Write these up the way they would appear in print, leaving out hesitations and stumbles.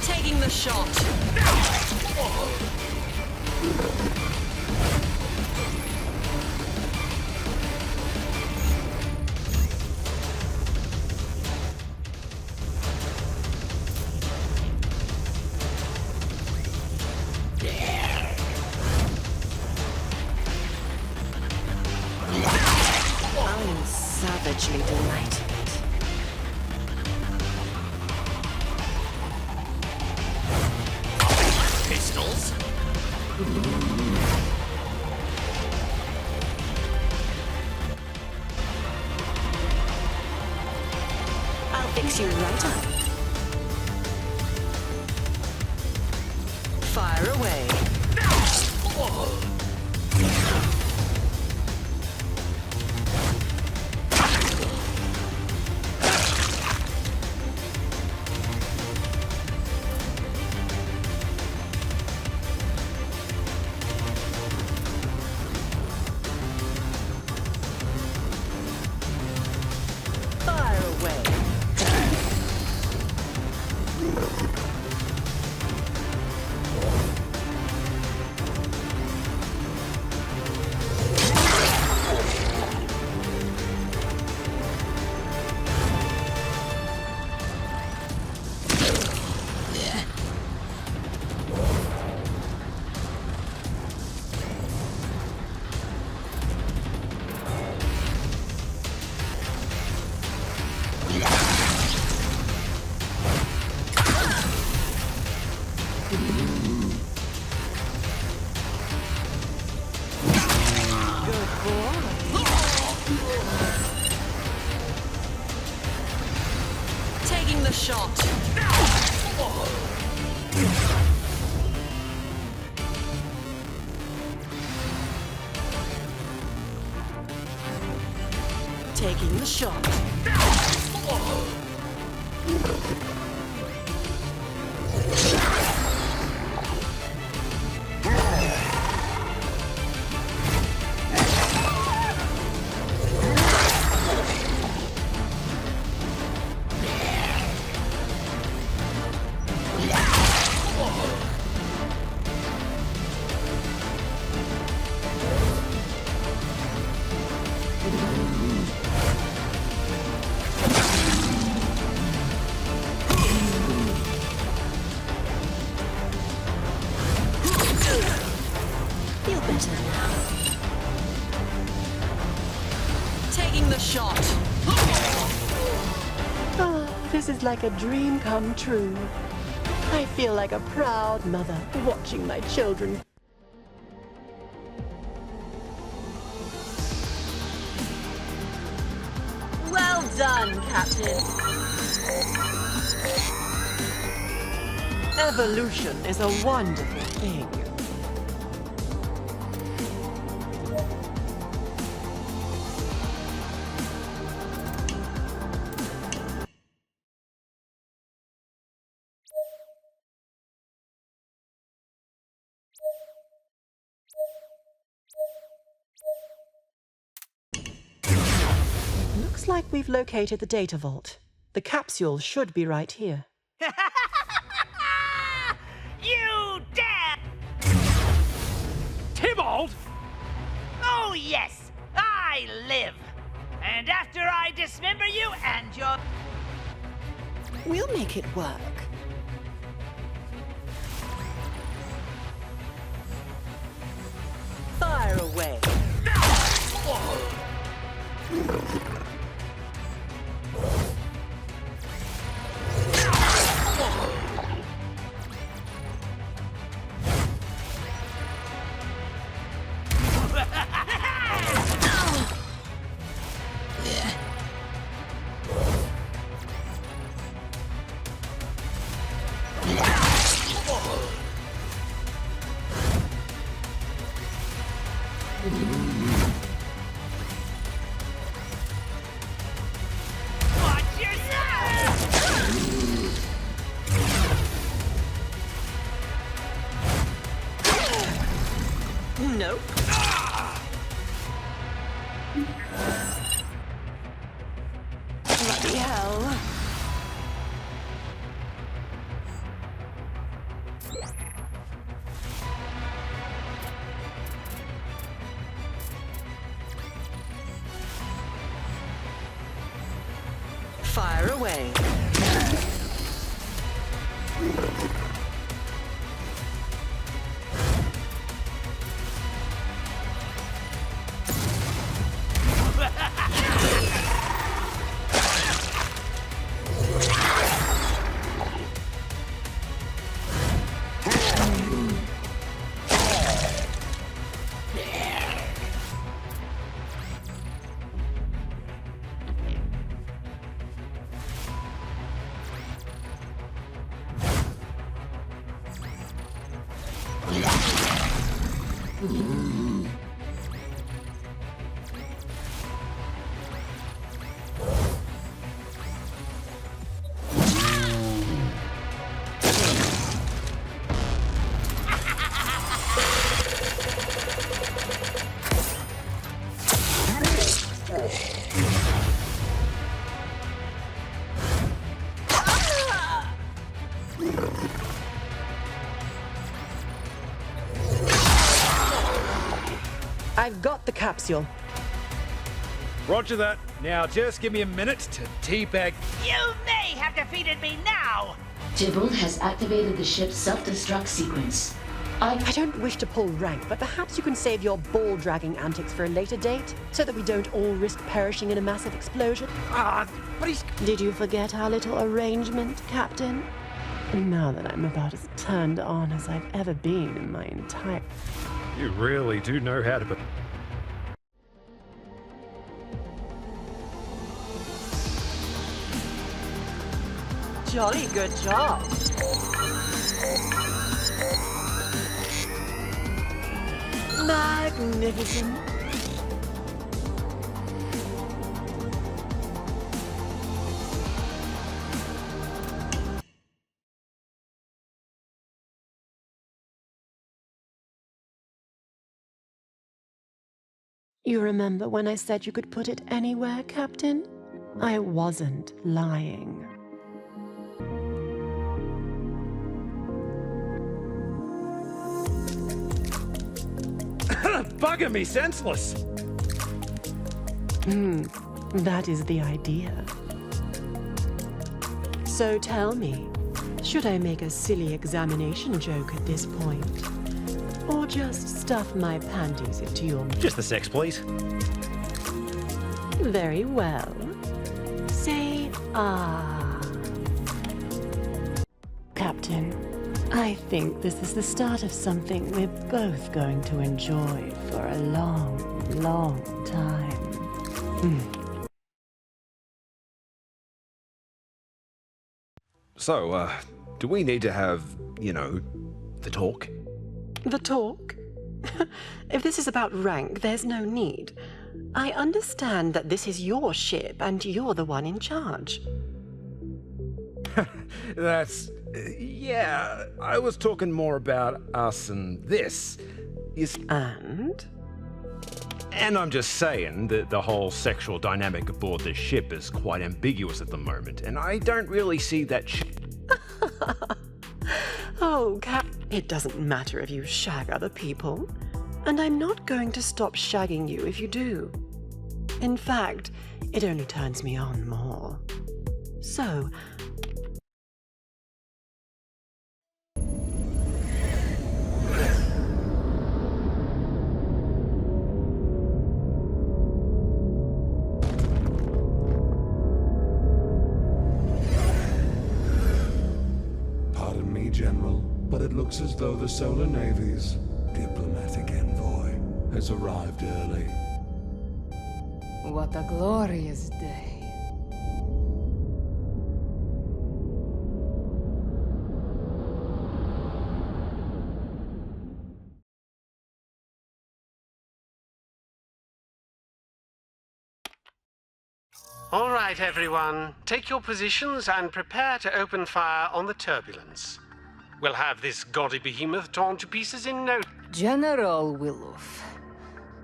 Taking the shot. I am savagely delighted. Pistols? I'll fix you right up. Fire away. Fire away. Good boy. Taking the shot. Taking the shot. Feel better now. Taking the shot. Oh, this is like a dream come true. I feel like a proud mother watching my children. Well done, Captain. Evolution is a wonderful thing. Looks like we've located the data vault. The capsule should be right here. You dare! Tybalt? Oh, yes, I live. And after I dismember you and your... We'll make it work. Fire away. Nope. Bloody hell. Fire away. I've got the capsule. Roger that. Now just give me a minute to teabag. You may have defeated me now! Tybalt has activated the ship's self-destruct sequence. I don't wish to pull rank, but perhaps you can save your ball-dragging antics for a later date, so that we don't all risk perishing in a massive explosion. But he's... Did you forget our little arrangement, Captain? Now that I'm about as turned on as I've ever been in my entire... You really do know how to... Jolly good job. Magnificent. You remember when I said you could put it anywhere, Captain? I wasn't lying. Bugger me senseless! That is the idea. So tell me, should I make a silly examination joke at this point? Or just stuff my panties into your... Just the sex, please. Very well. Say ah. Captain, I think this is the start of something we're both going to enjoy for a long, long time. So, do we need to have, you know, the talk? The talk? If this is about rank, there's no need. I understand that this is your ship and you're the one in charge. That's... yeah, I was talking more about us and this. And? And I'm just saying that the whole sexual dynamic aboard this ship is quite ambiguous at the moment, and I don't really see that Oh, Cap, it doesn't matter if you shag other people. And I'm not going to stop shagging you if you do. In fact, it only turns me on more. So... Pardon me, General, but it looks as though the Solar Navy's diplomatic envoy has arrived early. What a glorious day. All right, everyone. Take your positions and prepare to open fire on the turbulence. We'll have this gaudy behemoth torn to pieces in no... General Willoof,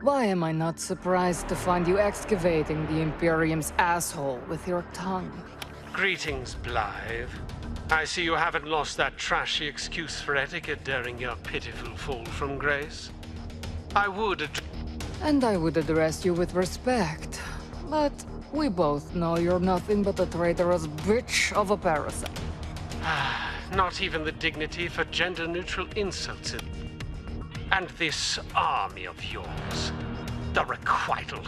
why am I not surprised to find you excavating the Imperium's asshole with your tongue? Greetings, Blythe. I see you haven't lost that trashy excuse for etiquette during your pitiful fall from grace. I would address you with respect, but we both know you're nothing but a traitorous bitch of a parasite. Not even the dignity for gender-neutral insults. And this army of yours, the requital.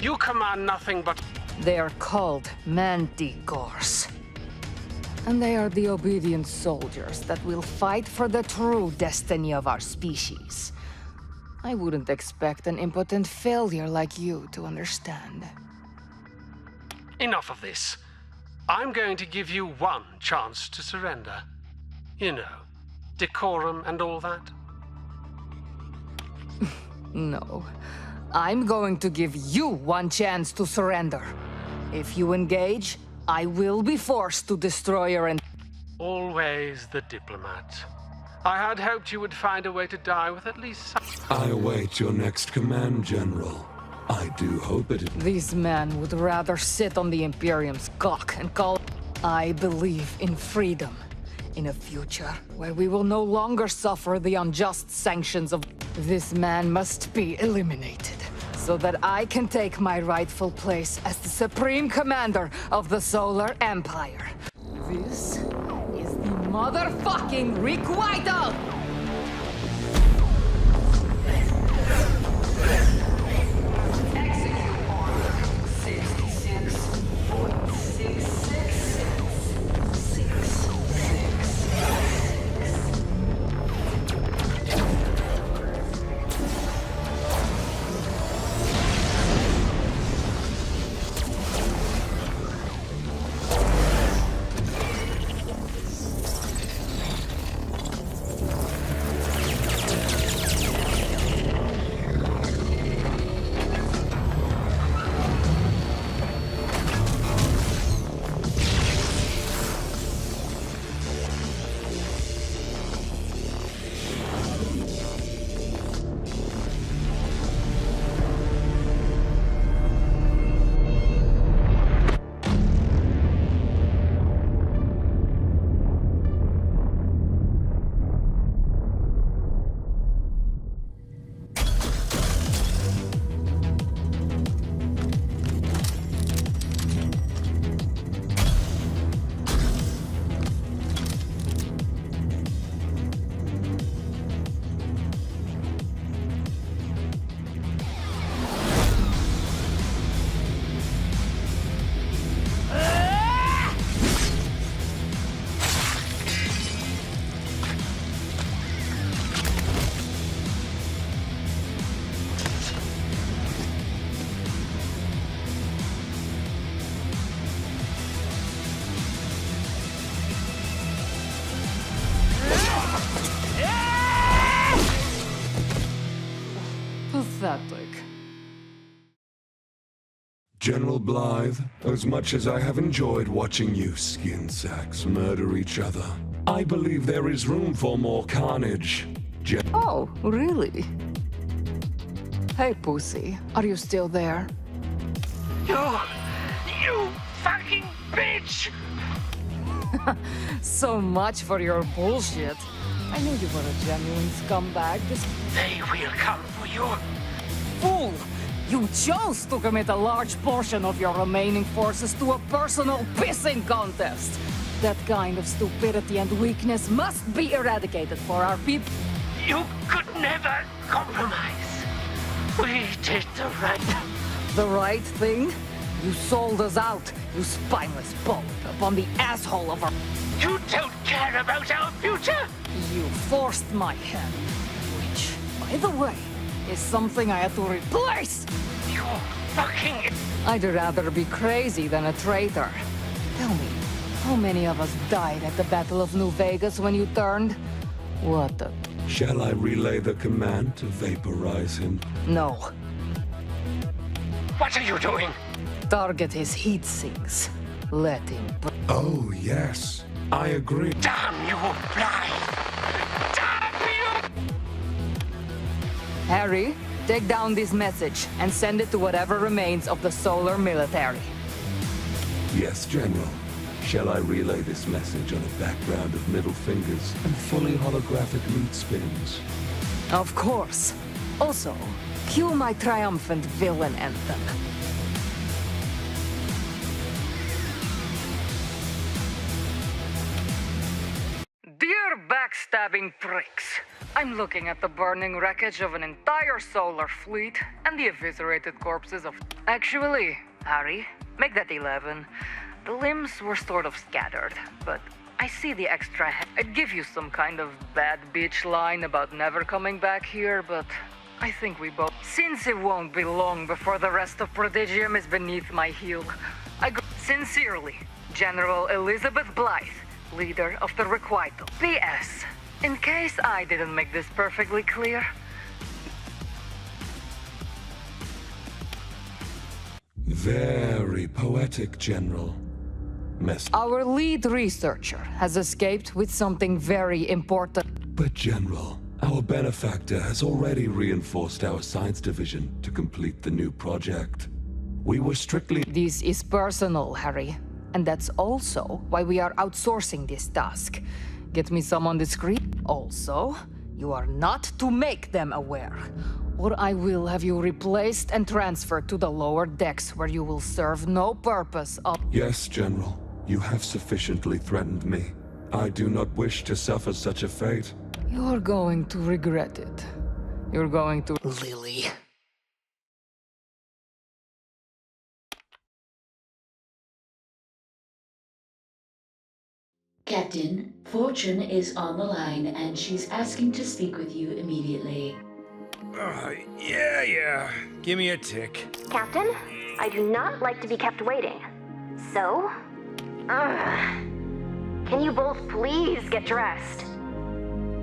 You command nothing but... They are called manticores. And they are the obedient soldiers that will fight for the true destiny of our species. I wouldn't expect an impotent failure like you to understand. Enough of this. I'm going to give you one chance to surrender. You know, decorum and all that. No. I'm going to give you one chance to surrender. If you engage, I will be forced to destroy your Always the diplomat. I had hoped you would find a way to die with at least some... I await your next command, General. I do hope it... These men would rather sit on the Imperium's cock and call... I believe in freedom. In a future where we will no longer suffer the unjust sanctions of... This man must be eliminated, so that I can take my rightful place as the Supreme Commander of the Solar Empire. This is the motherfucking requital! Execute order 66.66666. Pathetic. General Blythe, as much as I have enjoyed watching you skin sacks murder each other, I believe there is room for more carnage. Oh, really? Hey, Pussy, are you still there? You fucking bitch! So much for your bullshit. I knew you were a genuine scumbag. They will come for you. Fool! You chose to commit a large portion of your remaining forces to a personal pissing contest. That kind of stupidity and weakness must be eradicated for our people. You could never compromise. We did the right... The right thing? You sold us out, you spineless bullet, upon the asshole of our... You don't care about our future? You forced my hand, which, by the way, is something I had to replace! You fucking... I'd rather be crazy than a traitor. Tell me, how many of us died at the Battle of New Vegas when you turned? What the... Shall I relay the command to vaporize him? No. What are you doing? Target his heat sinks. Let him... Oh, yes. I agree. Damn you, Blythe! Damn you! Harry, take down this message and send it to whatever remains of the solar military. Yes, General. Shall I relay this message on a background of middle fingers and fully holographic meat spins? Of course. Also, cue my triumphant villain anthem. Dear backstabbing pricks, I'm looking at the burning wreckage of an entire solar fleet and the eviscerated corpses of... Actually, Harry, make that 11. The limbs were sort of scattered, but I see the extra I'd give you some kind of bad bitch line about never coming back here, but I think we both... Since it won't be long before the rest of Prodigium is beneath my heel, Sincerely, General Elizabeth Blythe, leader of the Requital. P.S. In case I didn't make this perfectly clear... Very poetic, General. Our lead researcher has escaped with something very important. But General, our benefactor has already reinforced our science division to complete the new project. We were strictly... This is personal, Harry. And that's also why we are outsourcing this task. Get me someone discreet. Also, you are not to make them aware, or I will have you replaced and transferred to the lower decks where you will serve no purpose of... Yes, General. You have sufficiently threatened me. I do not wish to suffer such a fate. You're going to regret it. You're going to... Lily. Captain, Fortune is on the line and she's asking to speak with you immediately. Yeah. Give me a tick. Captain, I do not like to be kept waiting. So, can you both please get dressed?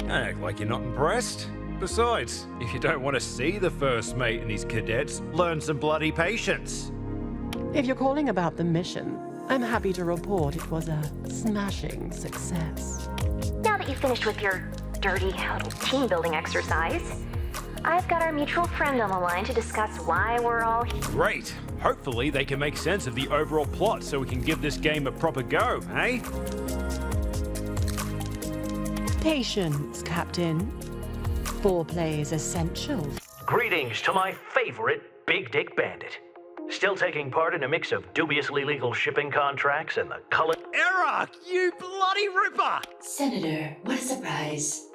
Act like you're not impressed. Besides, if you don't want to see the first mate and his cadets, learn some bloody patience. If you're calling about the mission, I'm happy to report it was a smashing success. Now that you've finished with your dirty little team-building exercise, I've got our mutual friend on the line to discuss why we're all here. Great. Hopefully they can make sense of the overall plot so we can give this game a proper go, eh? Patience, Captain. Foreplay is essential. Greetings to my favorite Big Dick Bandit. Still taking part in a mix of dubiously legal shipping contracts and the color... Eric, you bloody ripper! Senator, what a surprise.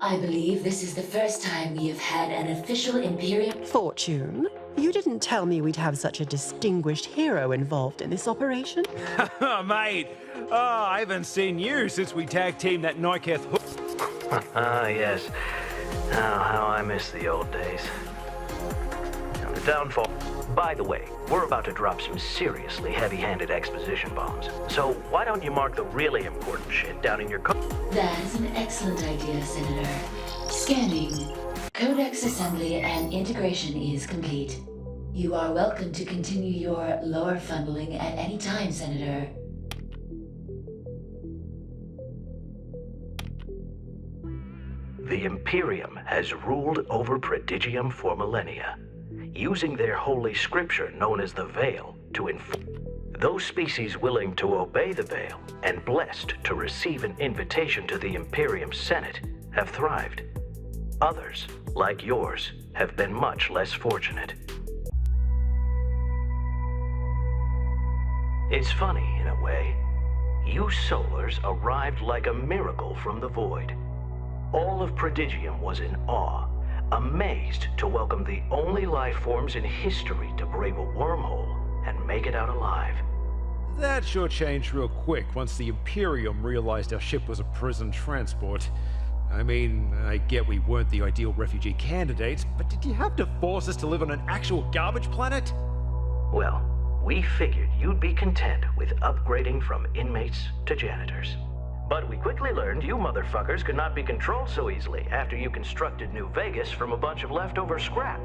I believe this is the first time we have had an official Imperium... Fortune, you didn't tell me we'd have such a distinguished hero involved in this operation. Mate, I haven't seen you since we tag-teamed that Niketh hook. Yes. Oh, how I miss the old days. Now, the downfall... By the way, we're about to drop some seriously heavy-handed exposition bombs. So why don't you mark the really important shit down in your That is an excellent idea, Senator. Scanning. Codex assembly and integration is complete. You are welcome to continue your lore fumbling at any time, Senator. The Imperium has ruled over Prodigium for millennia, using their holy scripture known as the Veil to inform those species willing to obey the Veil and blessed to receive an invitation to the Imperium Senate have thrived. Others, like yours, have been much less fortunate. It's funny, in a way. You Solars arrived like a miracle from the void. All of Prodigium was in awe, amazed to welcome the only life forms in history to brave a wormhole and make it out alive. That sure changed real quick once the Imperium realized our ship was a prison transport. I mean, I get we weren't the ideal refugee candidates, but did you have to force us to live on an actual garbage planet? Well, we figured you'd be content with upgrading from inmates to janitors. But we quickly learned you motherfuckers could not be controlled so easily after you constructed New Vegas from a bunch of leftover scrap.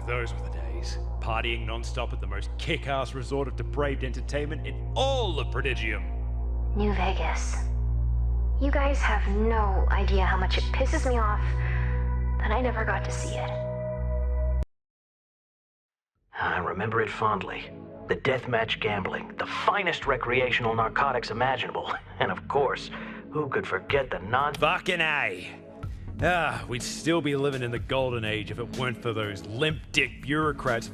Those were the days. Partying non-stop at the most kick-ass resort of depraved entertainment in all of Prodigium. New Vegas. You guys have no idea how much it pisses me off but I never got to see it. I remember it fondly. The deathmatch gambling, the finest recreational narcotics imaginable. And of course, who could forget the Fucking A! We'd still be living in the golden age if it weren't for those limp-dick bureaucrats.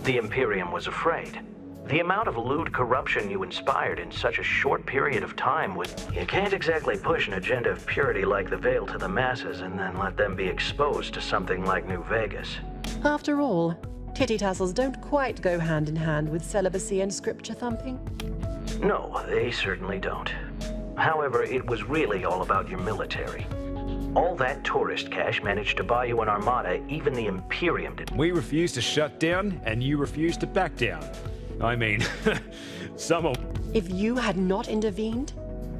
The Imperium was afraid. The amount of lewd corruption you inspired in such a short period of time was... You can't exactly push an agenda of purity like the Veil to the masses and then let them be exposed to something like New Vegas. After all, titty tassels don't quite go hand in hand with celibacy and scripture thumping. No, they certainly don't. However, it was really all about your military. All that tourist cash managed to buy you an armada even the Imperium didn't. We refused to shut down, and you refused to back down. I mean, If you had not intervened,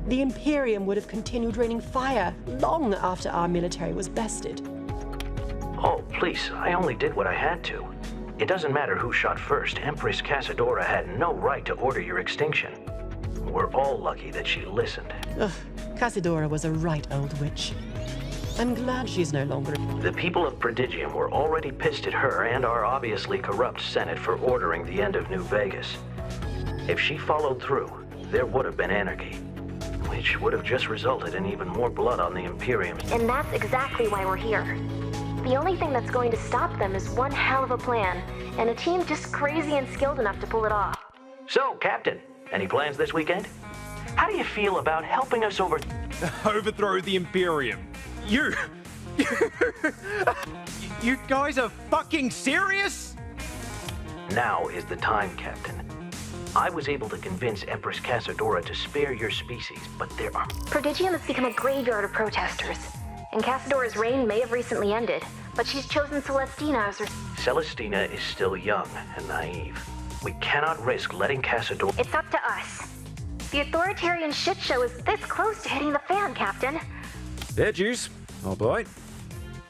the Imperium would have continued raining fire long after our military was bested. Oh, please, I only did what I had to. It doesn't matter who shot first. Empress Casadora had no right to order your extinction. We're all lucky that she listened. Ugh, Casadora was a right old witch. I'm glad she's no longer... The people of Prodigium were already pissed at her and our obviously corrupt Senate for ordering the end of New Vegas. If she followed through, there would have been anarchy, which would have just resulted in even more blood on the Imperium. And that's exactly why we're here. The only thing that's going to stop them is one hell of a plan, and a team just crazy and skilled enough to pull it off. So, Captain, any plans this weekend? How do you feel about helping us overthrow the Imperium? You guys are fucking serious? Now is the time, Captain. I was able to convince Empress Casadora to spare your species, but there are... Prodigium has become a graveyard of protesters, and Casadora's reign may have recently ended, but she's chosen Celestina as her... Celestina is still young and naive. We cannot risk letting Casadora... It's up to us. The authoritarian shit show is this close to hitting the fan, Captain. Fair juice. I'll bite.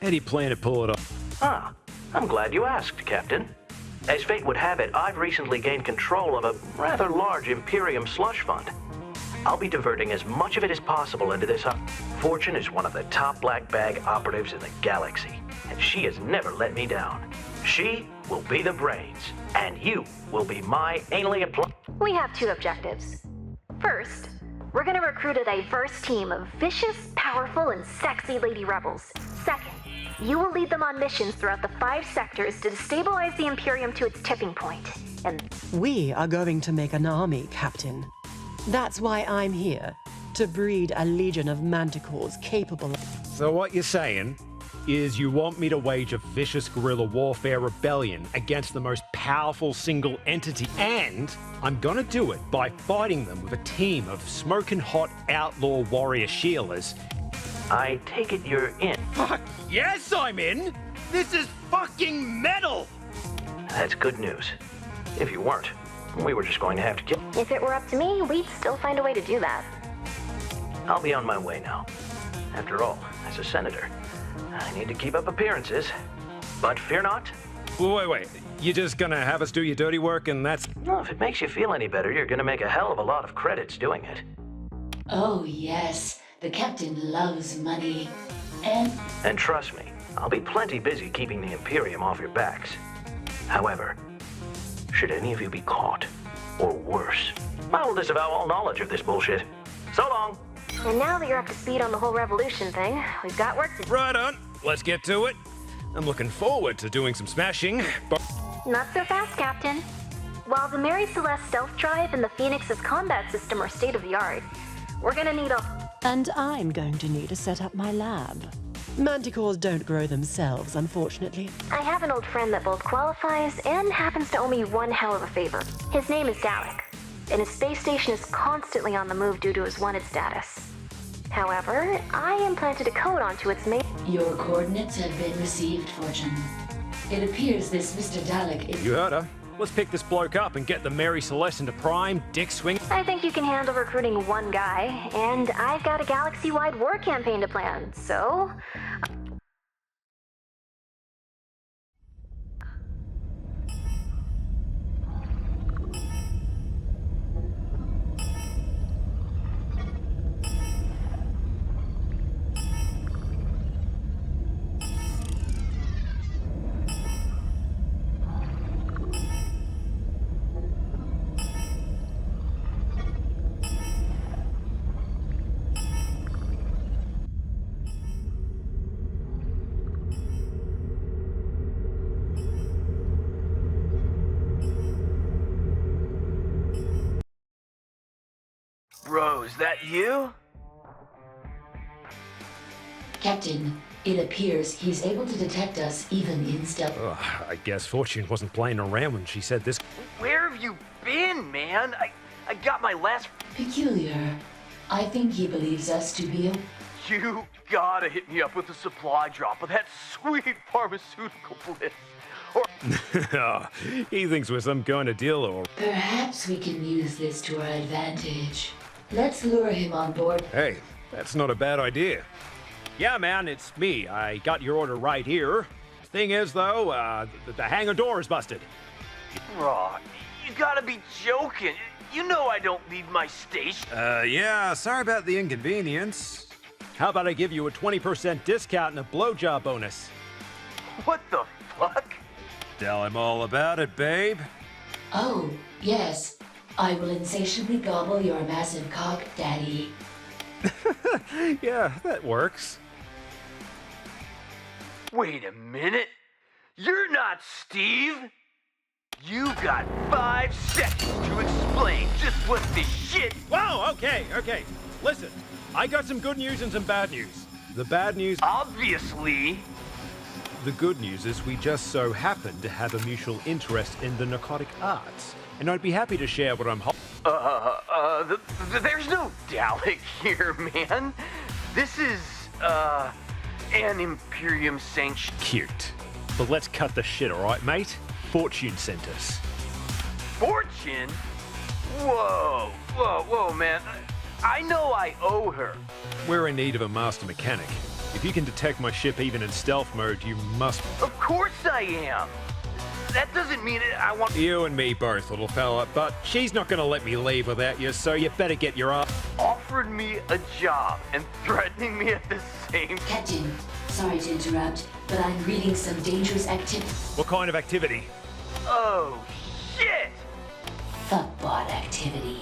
How do you plan to pull it off? Ah, I'm glad you asked, Captain. As fate would have it, I've recently gained control of a rather large Imperium slush fund. I'll be diverting as much of it as possible into this... Fortune is one of the top black bag operatives in the galaxy, and she has never let me down. She will be the brains, and you will be my anally applied... We have two objectives. First, we're gonna recruit a diverse team of vicious, powerful, and sexy lady rebels. Second, you will lead them on missions throughout the 5 sectors to destabilize the Imperium to its tipping point. And we are going to make an army, Captain. That's why I'm here, to breed a legion of manticores capable of... So what you're saying is you want me to wage a vicious guerrilla warfare rebellion against the most powerful single entity, and I'm gonna do it by fighting them with a team of smoking hot outlaw warrior shielders. I take it you're in. Fuck yes, I'm in! This is fucking metal! That's good news. If you weren't, we were just going to have to kill... if it were up to me, we'd still find a way to do that. I'll be on my way now. After all, as a senator, I need to keep up appearances. But fear not. Wait. You're just gonna have us do your dirty work and that's... No, if it makes you feel any better, you're gonna make a hell of a lot of credits doing it. Oh, yes. The captain loves money. And trust me, I'll be plenty busy keeping the Imperium off your backs. However, should any of you be caught, or worse, I will disavow all knowledge of this bullshit. So long! And now that you're up to speed on the whole revolution thing, we've got work to do. Right on. Let's get to it. I'm looking forward to doing some smashing, but... Not so fast, Captain. While the Mary Celeste stealth drive and the Phoenix's combat system are state-of-the-art, we're gonna need a... And I'm going to need to set up my lab. Manticores don't grow themselves, unfortunately. I have an old friend that both qualifies and happens to owe me one hell of a favor. His name is Dalek, and his space station is constantly on the move due to his wanted status. However, I implanted a code onto its main... Your coordinates have been received, Fortune. It appears this Mr. Dalek is... You heard her. Let's pick this bloke up and get the Mary Celeste into prime, dick swing. I think you can handle recruiting one guy, and I've got a galaxy-wide war campaign to plan, so... Bro, is that you? Captain, it appears he's able to detect us even in stealth. I guess Fortune wasn't playing around when she said this. Where have you been, man? I got my last... Peculiar. I think he believes us to be a... You gotta hit me up with a supply drop of that sweet pharmaceutical bliss. Or... He thinks we're some kind of deal or... Perhaps we can use this to our advantage. Let's lure him on board. Hey, that's not a bad idea. Yeah, man, it's me. I got your order right here. Thing is, though, the hangar door is busted. Aw, you gotta be joking. You know I don't leave my station. Yeah, sorry about the inconvenience. How about I give you a 20% discount and a blowjob bonus? What the fuck? Tell him all about it, babe. Oh, yes. I will insatiably gobble your massive cock, Daddy. Yeah, that works. Wait a minute. You're not Steve. You got 5 seconds to explain just what this shit... Whoa, okay. Listen, I got some good news and some bad news. The bad news... Obviously. The good news is we just so happen to have a mutual interest in the narcotic arts. And I'd be happy to share what I'm... There's no Dalek here, man. This is, an Imperium sanction. Cute. But let's cut the shit, alright, mate? Fortune sent us. Fortune? Whoa, man. I know I owe her. We're in need of a master mechanic. If you can detect my ship even in stealth mode, you must... Of course I am. That doesn't mean I want... You and me both, little fella, but she's not gonna let me leave without you, so you better get your ass... Offered me a job and threatening me at the same... Captain, sorry to interrupt, but I'm reading some dangerous activity. What kind of activity? Oh, shit! Fuckbot activity.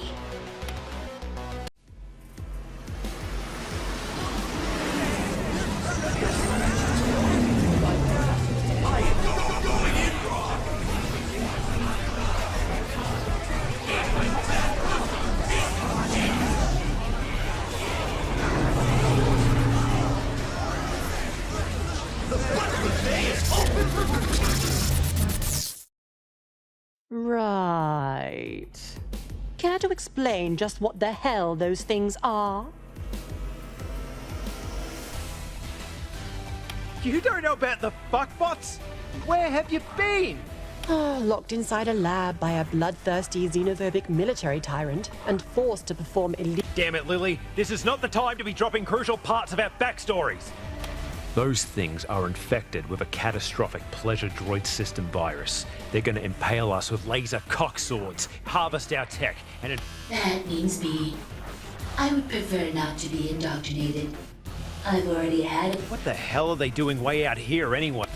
Right. Care to explain just what the hell those things are? You don't know about the fuckbots? Where have you been? Locked inside a lab by a bloodthirsty xenophobic military tyrant and forced to perform illegal... Damn it, Lily. This is not the time to be dropping crucial parts of our backstories. Those things are infected with a catastrophic pleasure droid system virus. They're gonna impale us with laser cock swords, harvest our tech, and That means me. I would prefer not to be indoctrinated. I've already had it. What the hell are they doing way out here anyway?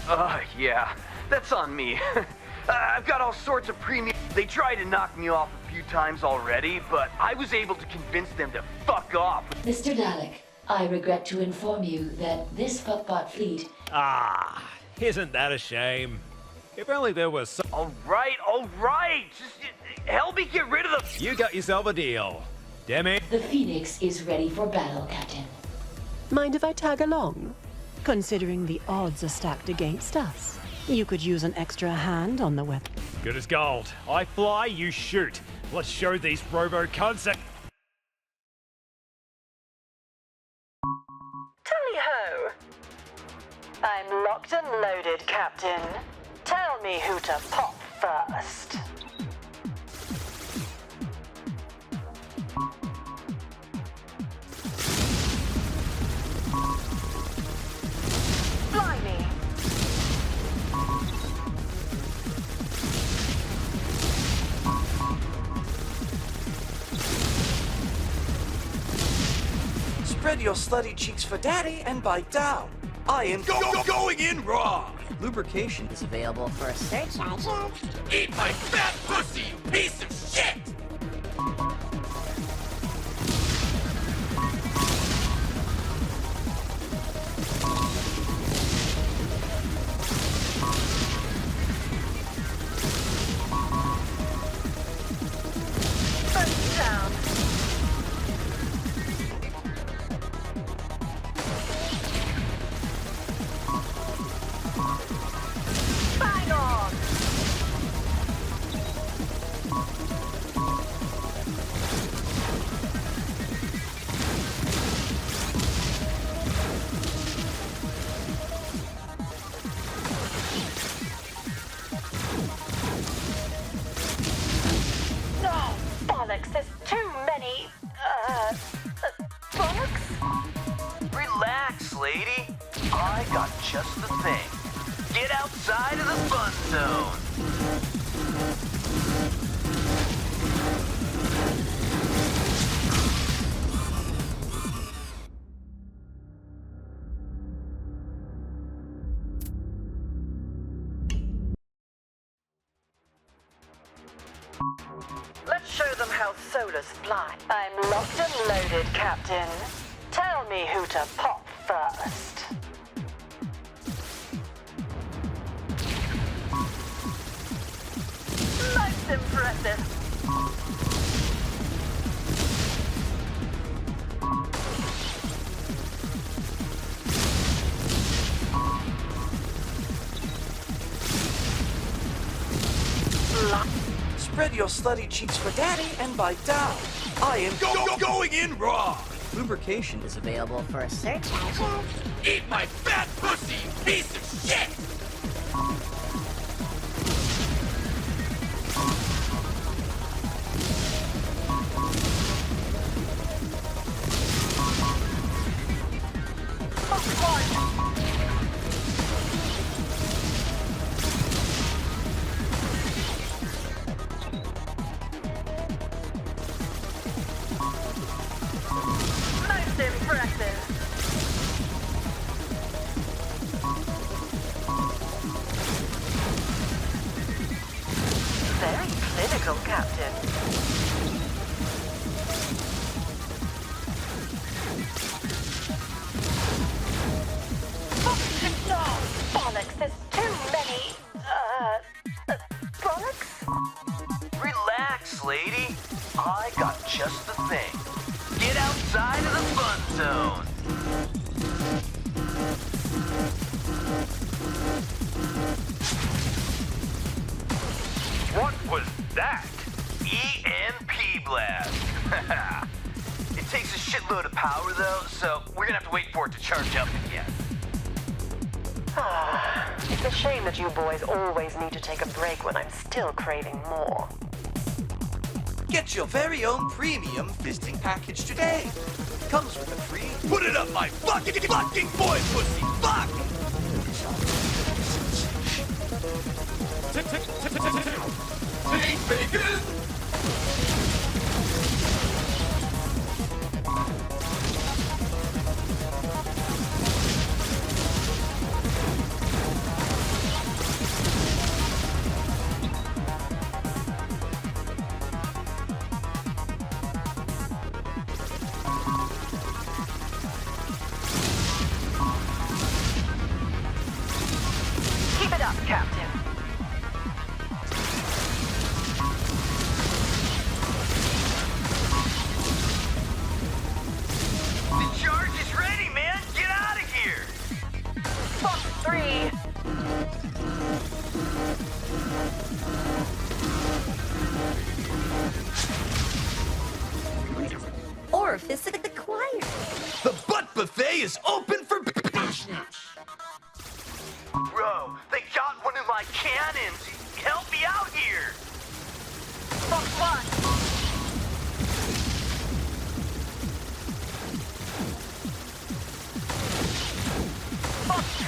Yeah. That's on me. I've got all sorts of premium... They tried to knock me off a few times already, but I was able to convince them to fuck off. Mr. Dalek, I regret to inform you that this fuckbot fleet... Isn't that a shame? If only there was some... All right. Just help me get rid of the... You got yourself a deal. Damn it. The Phoenix is ready for battle, Captain. Mind if I tag along? Considering the odds are stacked against us, you could use an extra hand on the weapon. Good as gold. I fly, you shoot. Let's show these robo-cunts that... Tally-ho! I'm locked and loaded, Captain. Tell me who to pop first. Blimey! Spread your slutty cheeks for daddy and bite down. I am going in raw. Lubrication is available for a search item. Eat my fat pussy, you piece of shit! Both down. just the thing. Get outside of the fun zone. Let's show them how solars fly. I'm locked and loaded, Captain. Tell me who to pop first. Most impressive. Spread your slutty cheeks for daddy and bite down. I am going in raw. Lubrication is available for a search action. Eat my fat pussy, you piece of shit! Most impressive. Very clinical, Captain. Oh, bollocks, there's too many, bollocks? Relax, lady. I got just the thing. Get outside of the fun zone. What was that? EMP blast. It takes a shitload of power though, so we're gonna have to wait for it to charge up again. It's a shame that you boys always need to take a break when I'm still craving more. Get your very own premium fisting package today. Comes with a free. Put it up my fucking boy pussy! Fuck! Take bacon! Keep it up, Captain. The charge is ready, man. Get out of here. Box 3. Orifice acquired. The butt buffet is open for Bro, they got one of my cannons. Help me out here. Box 1. Box 2.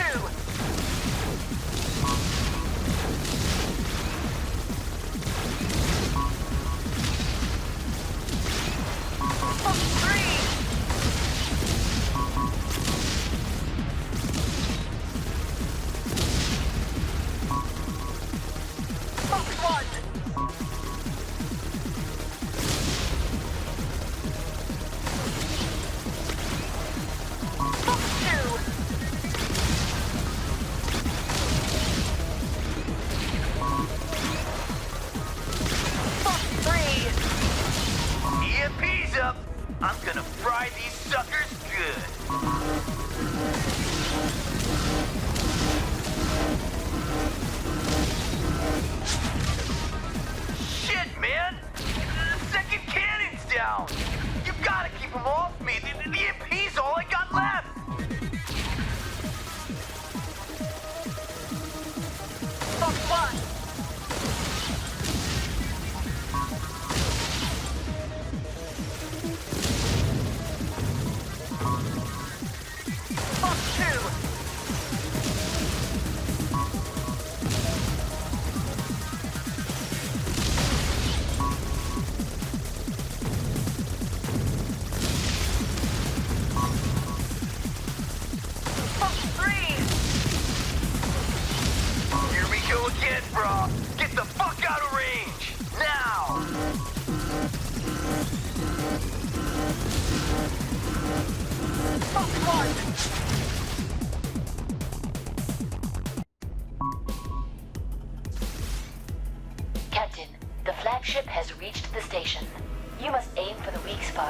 Box 3. Box 1. Box 2. Box 3. EMP's up. I'm gonna fry these suckers good. Shit, man! The second cannon's down! You gotta keep them off me! The EMP's all I got left! Box 1. Box 2.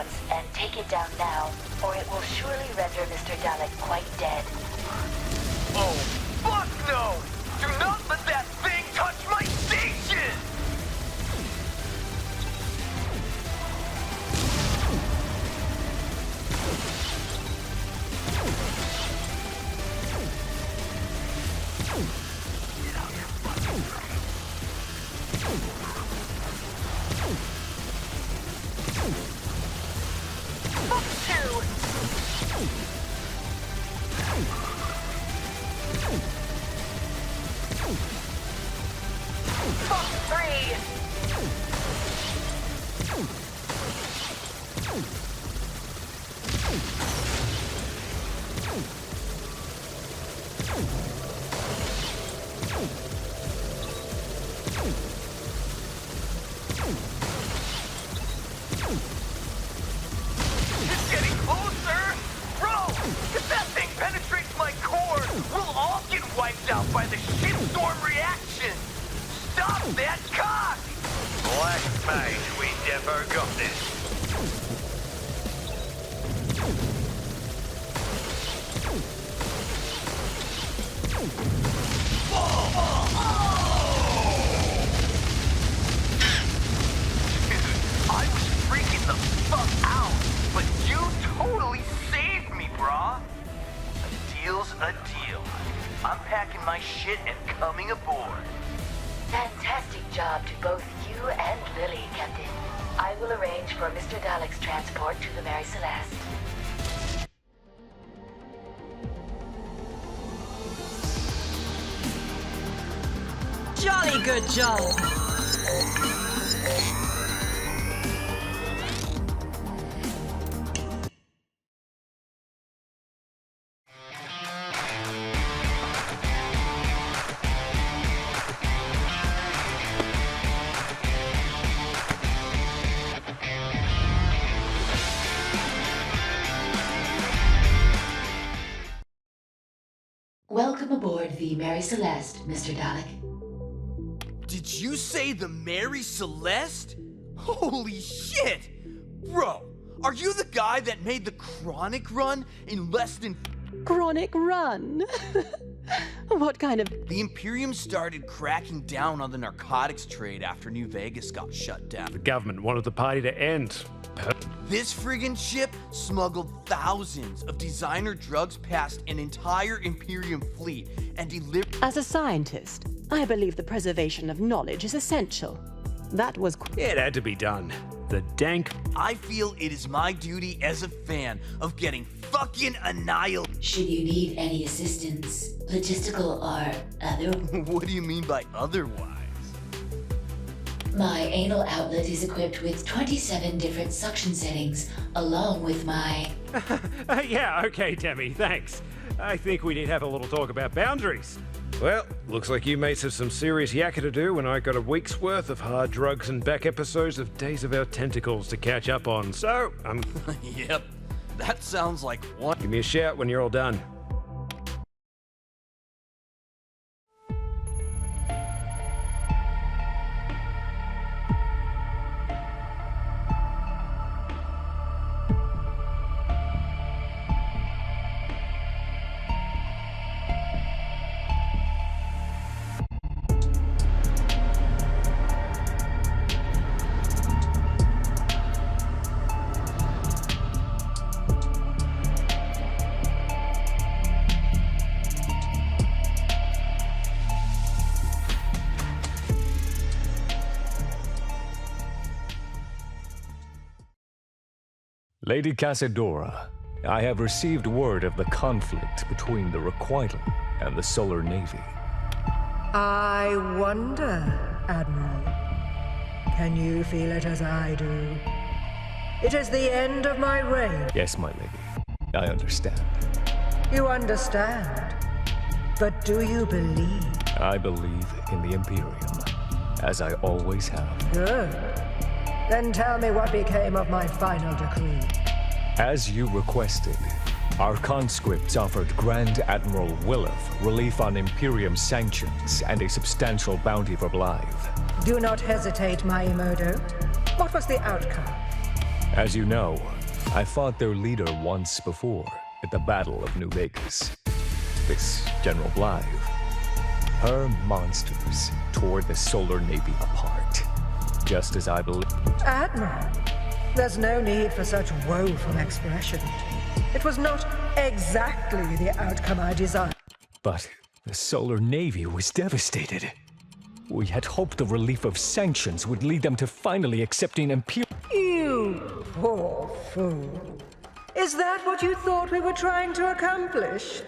once and take it down now, or it will surely render Mr. Dalek quite dead. Oh, fuck no! Do not let that thing touch my station! It's getting closer! Bro, if that thing penetrates my core, we'll all get wiped out by the shitstorm reaction! Stop that cock! Black Mage, we never got this. I was freaking the fuck out, but you totally saved me, brah. A deal's a deal. I'm packing my shit and coming aboard. Fantastic job to both you and Lily, Captain. I will arrange for Mr. Dalek's transport to the Mary Celeste. Jolly good job. Welcome aboard the Mary Celeste, Mr. Dalek. Did you say the Mary Celeste? Holy shit! Bro, are you the guy that made the Chronic run in less than... Chronic run? What kind of... The Imperium started cracking down on the narcotics trade after New Vegas got shut down. The government wanted the party to end. This friggin' ship smuggled thousands of designer drugs past an entire Imperium fleet and delivered... As a scientist, I believe the preservation of knowledge is essential. That was... It had to be done. The dank... I feel it is my duty as a fan of getting fucking annihilated. Should you need any assistance, logistical or other... What do you mean by otherwise? My anal outlet is equipped with 27 different suction settings, along with my... Yeah, okay, Demi, thanks. I think we need to have a little talk about boundaries. Well, looks like you mates have some serious yakka to do, and I got a week's worth of hard drugs and back episodes of Days of Our Tentacles to catch up on, so I'm... Yep, that sounds like one... Give me a shout when you're all done. Lady Casadora, I have received word of the conflict between the Requital and the Solar Navy. I wonder, Admiral. Can you feel it as I do? It is the end of my reign. Yes, my lady. I understand. You understand? But do you believe? I believe in the Imperium, as I always have. Good. Then tell me what became of my final decree. As you requested, our conscripts offered Grand Admiral Williff relief on Imperium sanctions and a substantial bounty for Blythe. Do not hesitate, my Emodo. What was the outcome? As you know, I fought their leader once before at the Battle of New Vegas. This General Blythe. Her monsters tore the Solar Navy apart, just as I believe. Admiral, there's no need for such woeful expression. It was not exactly the outcome I desired. But the Solar Navy was devastated. We had hoped the relief of sanctions would lead them to finally accepting Imperium. You poor fool. Is that what you thought we were trying to accomplish?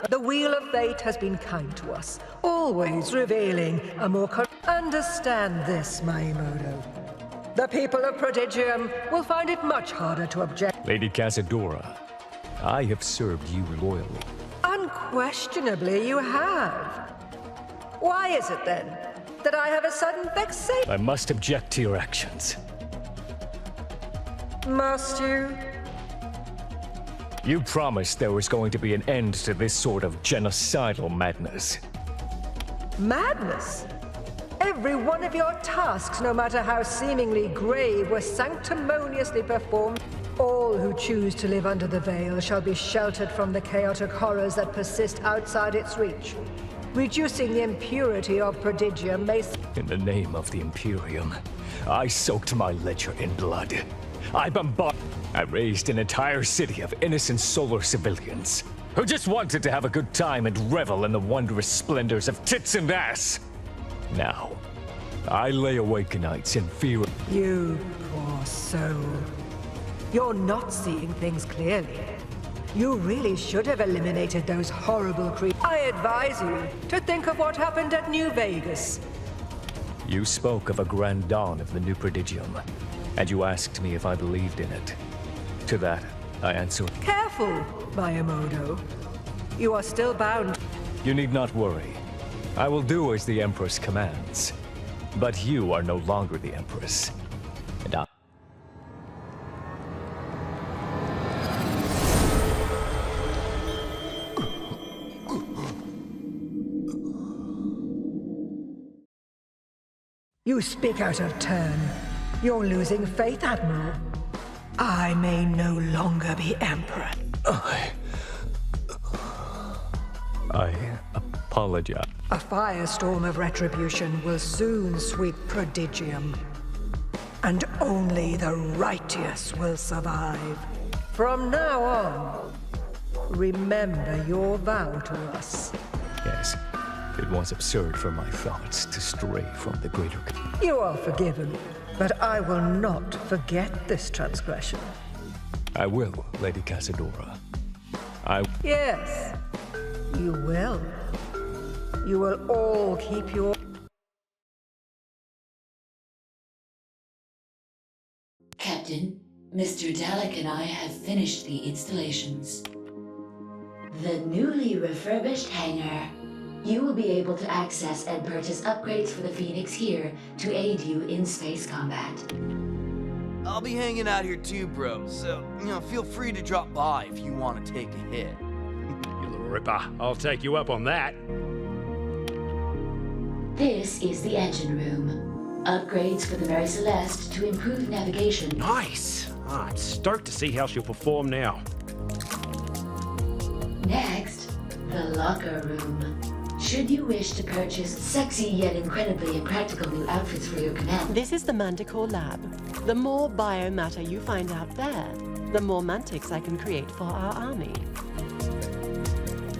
The Wheel of Fate has been kind to us, always revealing a more Understand this, Maimoto. The people of Prodigium will find it much harder to object. Lady Casadora, I have served you loyally. Unquestionably, you have. Why is it, then, that I have a sudden vexation? I must object to your actions. Must you? You promised there was going to be an end to this sort of genocidal madness. Madness? Every one of your tasks, no matter how seemingly grave, were sanctimoniously performed. All who choose to live under the veil shall be sheltered from the chaotic horrors that persist outside its reach. Reducing the impurity of Prodigium may... In the name of the Imperium, I soaked my ledger in blood. I raised an entire city of innocent solar civilians who just wanted to have a good time and revel in the wondrous splendors of tits and ass. Now, I lay awake nights in fear. You poor soul. You're not seeing things clearly. You really should have eliminated those horrible creatures. I advise you to think of what happened at New Vegas. You spoke of a grand dawn of the new Prodigium, and you asked me if I believed in it. To that, I answered... Careful, Miyamoto. You are still bound. You need not worry. I will do as the Empress commands. But you are no longer the Empress. And I... You speak out of turn. You're losing faith, Admiral. I may no longer be Emperor. I apologize. A firestorm of retribution will soon sweep Prodigium. And only the righteous will survive. From now on, remember your vow to us. Yes, it was absurd for my thoughts to stray from the greater... You are forgiven, but I will not forget this transgression. I will, Lady Casadora. Yes, you will. You will all keep your... Captain, Mr. Dalek and I have finished the installations. The newly refurbished hangar. You will be able to access and purchase upgrades for the Phoenix here to aid you in space combat. I'll be hanging out here too, bro, so, feel free to drop by if you want to take a hit. You little ripper, I'll take you up on that. This is the engine room. Upgrades for the Mary Celeste to improve navigation. Nice! I'm stoked to see how she'll perform now. Next, the locker room. Should you wish to purchase sexy yet incredibly impractical new outfits for your command. This is the Manticore Lab. The more biomatter you find out there, the more mantics I can create for our army.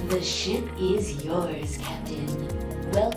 The ship is yours, Captain. Well,